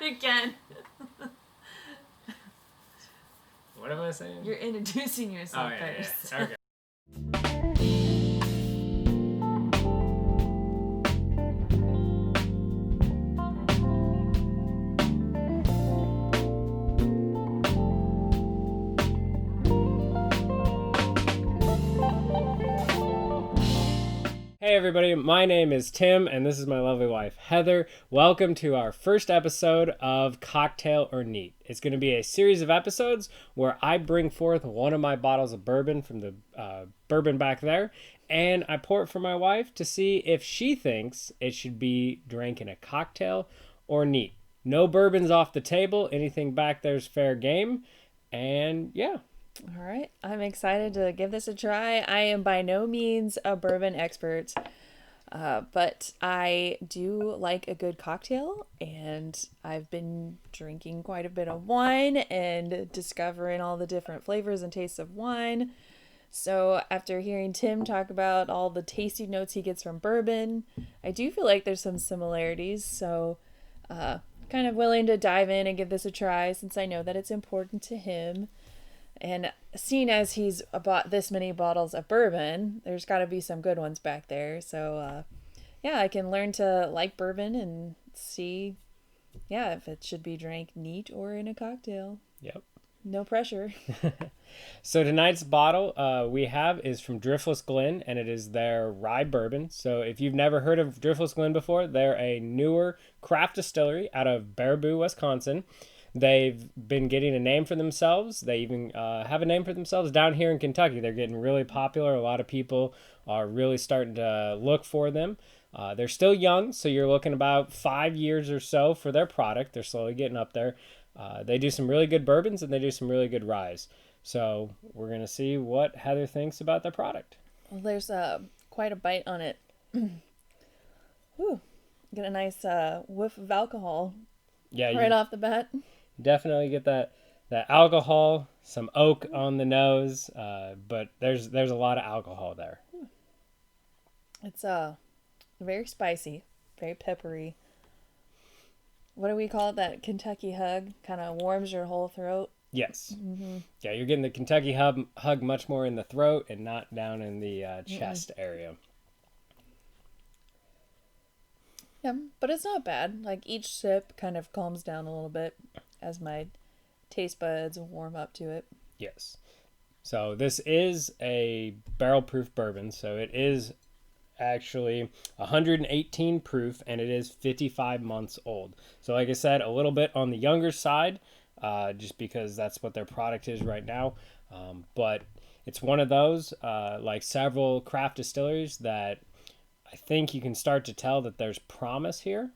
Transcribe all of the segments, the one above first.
Again. What am I saying? You're introducing yourself first. Yeah. Okay. Hey everybody, my name is Tim and this is my lovely wife Heather. Welcome to our first episode of Cocktail or Neat. It's going to be a series of episodes where I bring forth one of my bottles of bourbon from the bourbon back there, and I pour it for my wife to see if she thinks it should be drank in a cocktail or neat. No bourbons off the table, anything back there's fair game, and yeah. All right. I'm excited to give this a try. I am by no means a bourbon expert, but I do like a good cocktail, and I've been drinking quite a bit of wine and discovering all the different flavors and tastes of wine. So after hearing Tim talk about all the tasty notes he gets from bourbon, I do feel like there's some similarities. So kind of willing to dive in and give this a try since I know that it's important to him. And seeing as he's bought this many bottles of bourbon, there's got to be some good ones back there. So, yeah, I can learn to like bourbon and see, if it should be drank neat or in a cocktail. Yep. No pressure. So tonight's bottle we have is from Driftless Glen, and it is their rye bourbon. So if you've never heard of Driftless Glen before, they're a newer craft distillery out of Bourbon, Wisconsin. They've been getting a name for themselves. They even have a name for themselves down here in Kentucky. They're getting really popular. A lot of people are really starting to look for them. They're still young, so you're looking about 5 years or so for their product. They're slowly getting up there. They do some really good bourbons, and they do some really good ryes. So we're going to see what Heather thinks about their product. Well, there's quite a bite on it. Whew. Get a nice whiff of alcohol right off the bat. Definitely get that alcohol, some oak on the nose, but there's a lot of alcohol there. It's very spicy, very peppery. What do we call it? That Kentucky hug kind of warms your whole throat. Yes. Mm-hmm. Yeah, you're getting the Kentucky hug much more in the throat and not down in the chest area. Yeah, but it's not bad. Like each sip kind of calms down a little bit as my taste buds warm up to it. Yes. So this is a barrel-proof bourbon, so it is actually 118 proof, and it is 55 months old. So like I said, a little bit on the younger side, just because that's what their product is right now. But it's one of those, like several craft distilleries, that I think you can start to tell that there's promise here.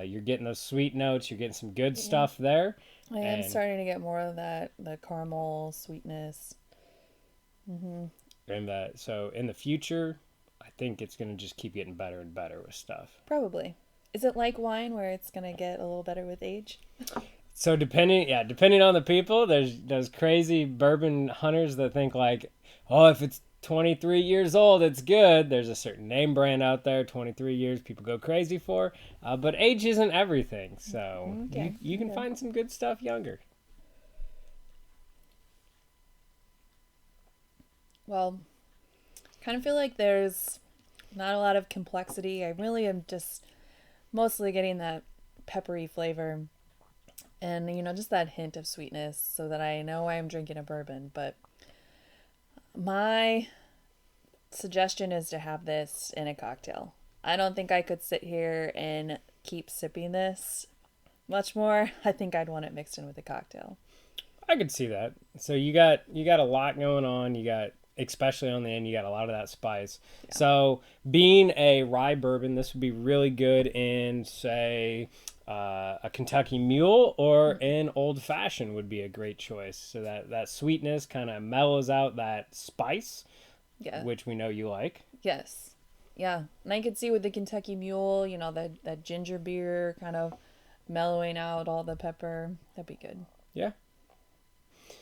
You're getting those sweet notes. You're getting some good stuff there. I am starting to get more of that, the caramel sweetness. Mm-hmm. And so in the future, I think it's going to just keep getting better and better with stuff. Probably. Is it like wine where it's going to get a little better with age? So depending on the people, there's those crazy bourbon hunters that think like, oh, if it's 23 years old, it's good. There's a certain name brand out there, 23 years, people go crazy for. But age isn't everything, so you can find some good stuff younger. Well, kind of feel like there's not a lot of complexity. I really am just mostly getting that peppery flavor and, just that hint of sweetness so that I know I'm drinking a bourbon. But my suggestion is to have this in a cocktail. I don't think I could sit here and keep sipping this much more. I think I'd want it mixed in with a cocktail. I could see that. So you got a lot going on. You got, especially on the end, you got a lot of that spice. Yeah. So being a rye bourbon, this would be really good in, say, a Kentucky Mule, or an Old Fashioned would be a great choice. So that sweetness kind of mellows out that spice, which we know you like. Yes. Yeah. And I could see with the Kentucky Mule, that ginger beer kind of mellowing out all the pepper. That'd be good. Yeah.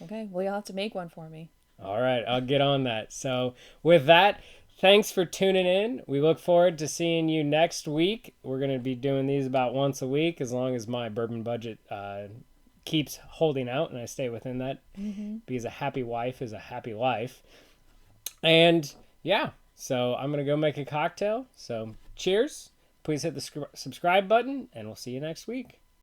Okay. Well, you'll have to make one for me. All right. I'll get on that. So with that, Thanks for tuning in. We look forward to seeing you next week. We're going to be doing these about once a week as long as my bourbon budget keeps holding out and I stay within that, because a happy wife is a happy life. And yeah, so I'm going to go make a cocktail. So cheers. Please hit the subscribe button and we'll see you next week.